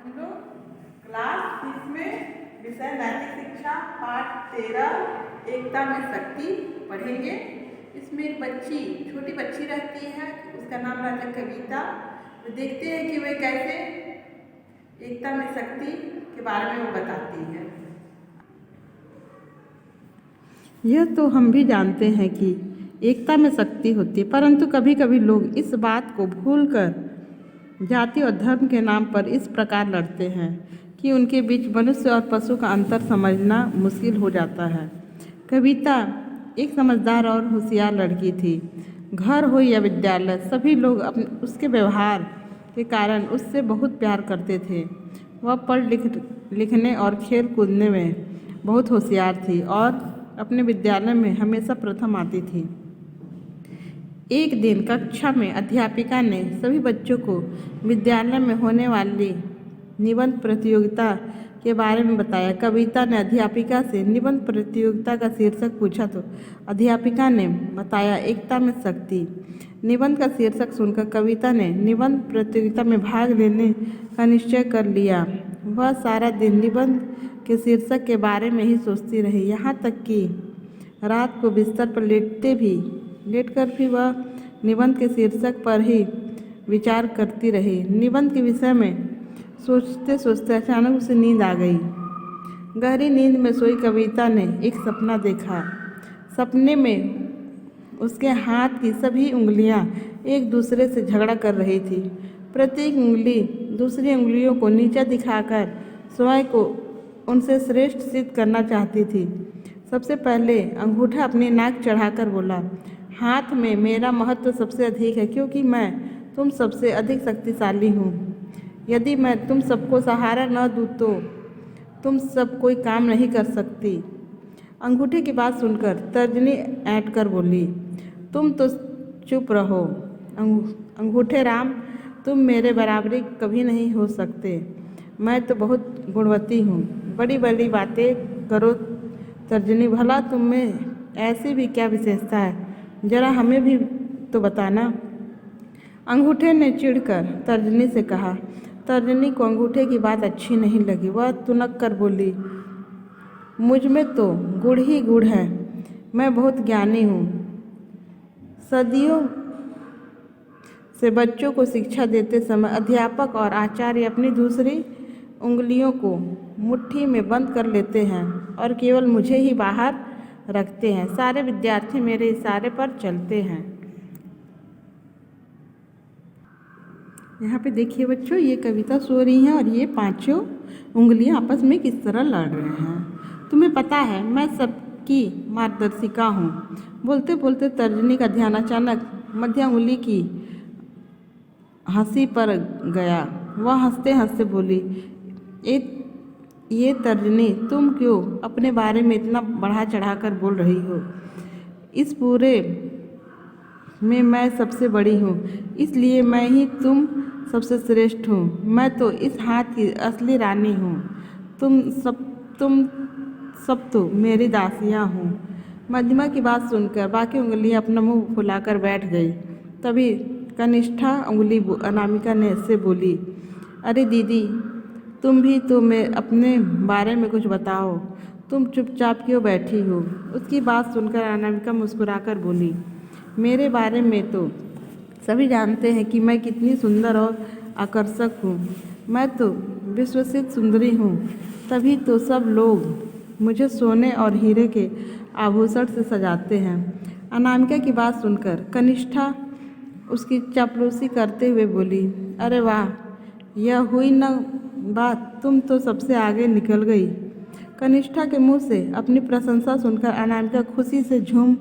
हम लोग क्लास 6 में विषय नैतिक शिक्षा पाठ 13 एकता में शक्ति पढ़ेंगे। इसमें एक बच्ची, छोटी बच्ची रहती है, उसका नाम रहता है कविता। तो देखते हैं कि वह कैसे एकता में शक्ति के बारे में वो बताती है। यह तो हम भी जानते हैं कि एकता में शक्ति होती है, परंतु कभी कभी लोग इस बात को भूलकर जाति और धर्म के नाम पर इस प्रकार लड़ते हैं कि उनके बीच मनुष्य और पशु का अंतर समझना मुश्किल हो जाता है। कविता एक समझदार और होशियार लड़की थी। घर हो या विद्यालय, सभी लोग उसके व्यवहार के कारण उससे बहुत प्यार करते थे। वह पढ़ लिखने और खेल कूदने में बहुत होशियार थी और अपने विद्यालय में हमेशा प्रथम आती थी। एक दिन कक्षा में अध्यापिका ने सभी बच्चों को विद्यालय में होने वाली निबंध प्रतियोगिता के बारे में बताया। कविता ने अध्यापिका से निबंध प्रतियोगिता का शीर्षक पूछा तो अध्यापिका ने बताया एकता में शक्ति। निबंध का शीर्षक सुनकर कविता ने निबंध प्रतियोगिता में भाग लेने का निश्चय कर लिया। वह सारा दिन निबंध के शीर्षक के बारे में ही सोचती रही, यहाँ तक कि रात को बिस्तर पर लेटकर भी वह निबंध के शीर्षक पर ही विचार करती रही। निबंध के विषय में सोचते सोचते अचानक उसे नींद आ गई। गहरी नींद में सोई कविता ने एक सपना देखा। सपने में उसके हाथ की सभी उंगलियां एक दूसरे से झगड़ा कर रही थी। प्रत्येक उंगली दूसरी उंगलियों को नीचा दिखाकर स्वयं को उनसे श्रेष्ठ सिद्ध करना चाहती थी। सबसे पहले अंगूठा अपनी नाक चढ़ाकर बोला, हाथ में मेरा महत्व सबसे अधिक है, क्योंकि मैं तुम सबसे अधिक शक्तिशाली हूँ। यदि मैं तुम सबको सहारा न दूँ तो तुम सब कोई काम नहीं कर सकती। अंगूठे की बात सुनकर तर्जनी ऐंठ कर बोली, तुम तो चुप रहो अंगूठे राम, तुम मेरे बराबरी कभी नहीं हो सकते। मैं तो बहुत गुणवती हूँ। बड़ी बड़ी बातें करो तर्जनी, भला तुम में ऐसी भी क्या विशेषता है, जरा हमें भी तो बताना। अंगूठे ने चिढ़कर तर्जनी से कहा। तर्जनी को अंगूठे की बात अच्छी नहीं लगी। वह तुनक कर बोली, मुझ में तो गुड़ ही गुड़ है, मैं बहुत ज्ञानी हूँ। सदियों से बच्चों को शिक्षा देते समय अध्यापक और आचार्य अपनी दूसरी उंगलियों को मुट्ठी में बंद कर लेते हैं और केवल मुझे ही बाहर रखते हैं। सारे विद्यार्थी मेरे इशारे पर चलते हैं। यहाँ पे देखिए बच्चों, ये कविता सो रही हैं और ये पांचों उंगलियां आपस में किस तरह लड़ रहे हैं। तुम्हें पता है मैं सबकी मार्गदर्शिका हूँ। बोलते बोलते तर्जनी का ध्यान अचानक मध्य उंगली की हंसी पर गया। वह हंसते हंसते बोली, ये तर्जनी, तुम क्यों अपने बारे में इतना बढ़ा चढ़ा कर बोल रही हो। इस पूरे में मैं सबसे बड़ी हूँ, इसलिए मैं ही तुम सबसे श्रेष्ठ हूँ। मैं तो इस हाथ की असली रानी हूँ। तुम सब तो मेरी दासियाँ हूँ। मध्यमा की बात सुनकर बाकी उंगलियाँ अपना मुंह फुलाकर बैठ गई। तभी कनिष्ठा उंगली अनामिका ने से बोली, अरे दीदी, तुम भी तो मैं अपने बारे में कुछ बताओ, तुम चुपचाप क्यों बैठी हो। उसकी बात सुनकर अनामिका मुस्कुराकर बोली, मेरे बारे में तो सभी जानते हैं कि मैं कितनी सुंदर और आकर्षक हूँ। मैं तो विश्वसित सुंदरी हूँ, तभी तो सब लोग मुझे सोने और हीरे के आभूषण से सजाते हैं। अनामिका की बात सुनकर कनिष्ठा उसकी चापलूसी करते हुए बोली, अरे वाह, यह हुई न बात, तुम तो सबसे आगे निकल गई। कनिष्ठा के मुंह से अपनी प्रशंसा सुनकर अनामिका खुशी से झूम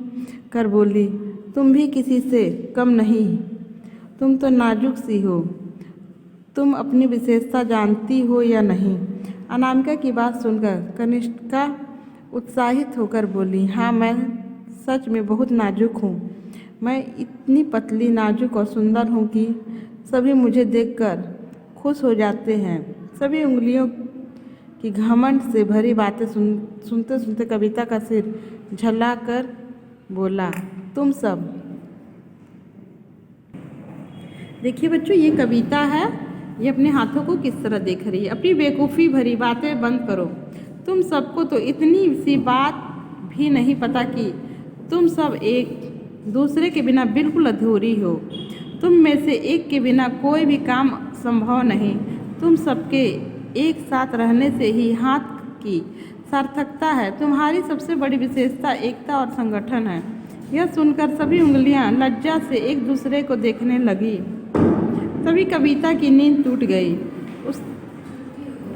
कर बोली, तुम भी किसी से कम नहीं, तुम तो नाजुक सी हो। तुम अपनी विशेषता जानती हो या नहीं। अनामिका की बात सुनकर कनिष्ठा उत्साहित होकर बोली, हाँ, मैं सच में बहुत नाजुक हूँ। मैं इतनी पतली, नाजुक और सुंदर हूँ कि सभी मुझे देखकर खुश हो जाते हैं। सभी उंगलियों की घमंड से भरी बातें सुनते सुनते कविता का सिर झुलाकर बोला, तुम सब। देखिए बच्चों, ये कविता है ये अपने हाथों को किस तरह देख रही है। अपनी बेवकूफ़ी भरी बातें बंद करो। तुम सबको तो इतनी सी बात भी नहीं पता कि तुम सब एक दूसरे के बिना बिल्कुल अधूरी हो। तुम में से एक के बिना कोई भी काम संभव नहीं। तुम सबके एक साथ रहने से ही हाथ की सार्थकता है। तुम्हारी सबसे बड़ी विशेषता एकता और संगठन है। यह सुनकर सभी उंगलियां लज्जा से एक दूसरे को देखने लगी। तभी कविता की नींद टूट गई।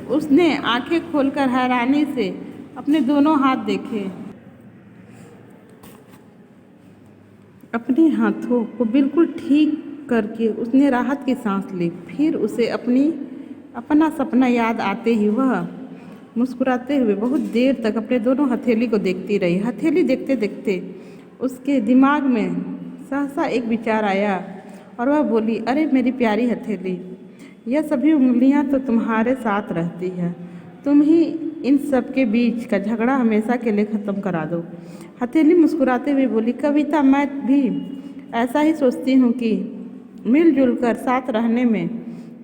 उसने आंखें खोलकर हैरानी से अपने दोनों हाथ देखे। अपने हाथों को बिल्कुल ठीक करके उसने राहत की सांस ली। फिर उसे अपना सपना याद आते ही वह मुस्कुराते हुए बहुत देर तक अपने दोनों हथेली को देखती रही। हथेली देखते देखते उसके दिमाग में सहसा एक विचार आया और वह बोली, अरे मेरी प्यारी हथेली, यह सभी उंगलियां तो तुम्हारे साथ रहती है। तुम ही इन सब के बीच का झगड़ा हमेशा के लिए ख़त्म करा दो। हथेली मुस्कुराते हुए बोली, कविता, मैं भी ऐसा ही सोचती हूँ कि मिलजुल कर साथ रहने में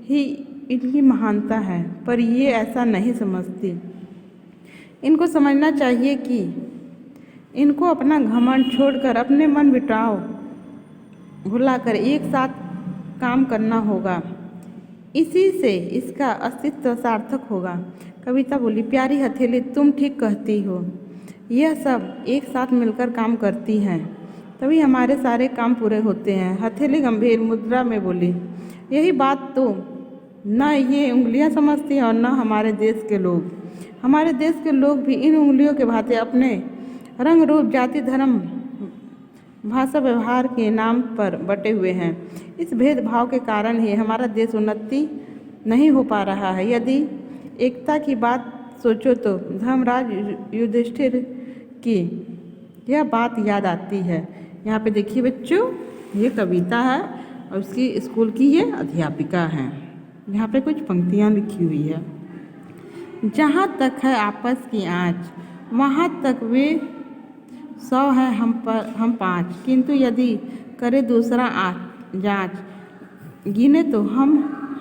ही इनकी महानता है, पर ये ऐसा नहीं समझती। इनको समझना चाहिए कि इनको अपना घमंड छोड़कर अपने मन बिटाव भुलाकर एक साथ काम करना होगा। इसी से इसका अस्तित्व सार्थक होगा। कविता बोली, प्यारी हथेली, तुम ठीक कहती हो। यह सब एक साथ मिलकर काम करती हैं, तभी हमारे सारे काम पूरे होते हैं। हथेली गंभीर मुद्रा में बोली, यही बात तो न ये उंगलियां समझती हैं और न हमारे देश के लोग। हमारे देश के लोग भी इन उंगलियों के भांति अपने रंग रूप, जाति, धर्म, भाषा, व्यवहार के नाम पर बटे हुए हैं। इस भेदभाव के कारण ही हमारा देश उन्नति नहीं हो पा रहा है। यदि एकता की बात सोचो तो धर्मराज युधिष्ठिर की यह बात याद आती है। यहाँ पे देखिए बच्चों, ये कविता है और उसकी स्कूल की ये अध्यापिका है। यहाँ पे कुछ पंक्तियाँ लिखी हुई है। जहाँ तक है आपस की आँच, वहाँ तक वे 100 है, हम 5, किंतु यदि करे दूसरा जांच, गिने तो हम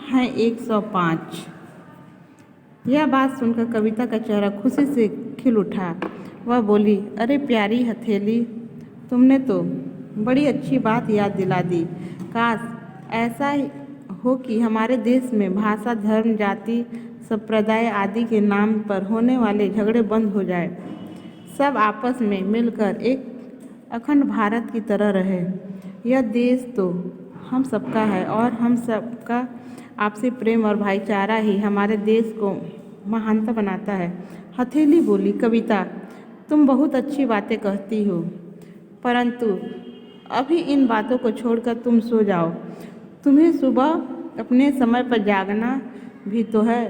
हैं 105। यह बात सुनकर कविता का चेहरा खुशी से खिल उठा। वह बोली, अरे प्यारी हथेली, तुमने तो बड़ी अच्छी बात याद दिला दी। काश ऐसा हो कि हमारे देश में भाषा, धर्म, जाति, संप्रदाय आदि के नाम पर होने वाले झगड़े बंद हो जाए। सब आपस में मिलकर एक अखंड भारत की तरह रहे। यह देश तो हम सबका है और हम सबका आपसी प्रेम और भाईचारा ही हमारे देश को महानता बनाता है। हथेली बोली, कविता, तुम बहुत अच्छी बातें कहती हो, परंतु अभी इन बातों को छोड़कर तुम सो जाओ। तुम्हें सुबह अपने समय पर जागना भी तो है।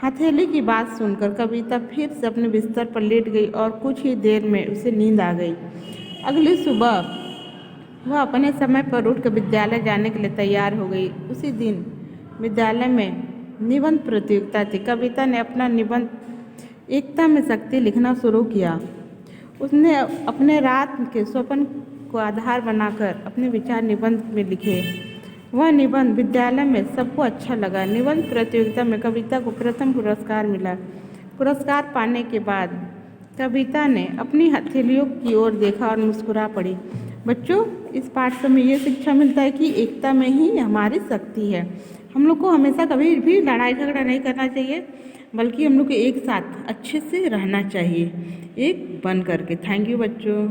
हथेली की बात सुनकर कविता फिर से अपने बिस्तर पर लेट गई और कुछ ही देर में उसे नींद आ गई। अगली सुबह वह अपने समय पर उठकर विद्यालय जाने के लिए तैयार हो गई। उसी दिन विद्यालय में निबंध प्रतियोगिता थी। कविता ने अपना निबंध एकता में शक्ति लिखना शुरू किया। उसने अपने रात के स्वप्न को आधार बनाकर अपने विचार निबंध में लिखे। वह निबंध विद्यालय में सबको अच्छा लगा। निबंध प्रतियोगिता में कविता को प्रथम पुरस्कार मिला। पुरस्कार पाने के बाद कविता ने अपनी हथेलियों की ओर देखा और मुस्कुरा पड़ी। बच्चों, इस पाठ से हमें ये शिक्षा मिलता है कि एकता में ही हमारी शक्ति है। हम लोग को हमेशा कभी भी लड़ाई झगड़ा नहीं करना चाहिए, बल्कि हम लोग को एक साथ अच्छे से रहना चाहिए, एक बन करके। थैंक यू बच्चों।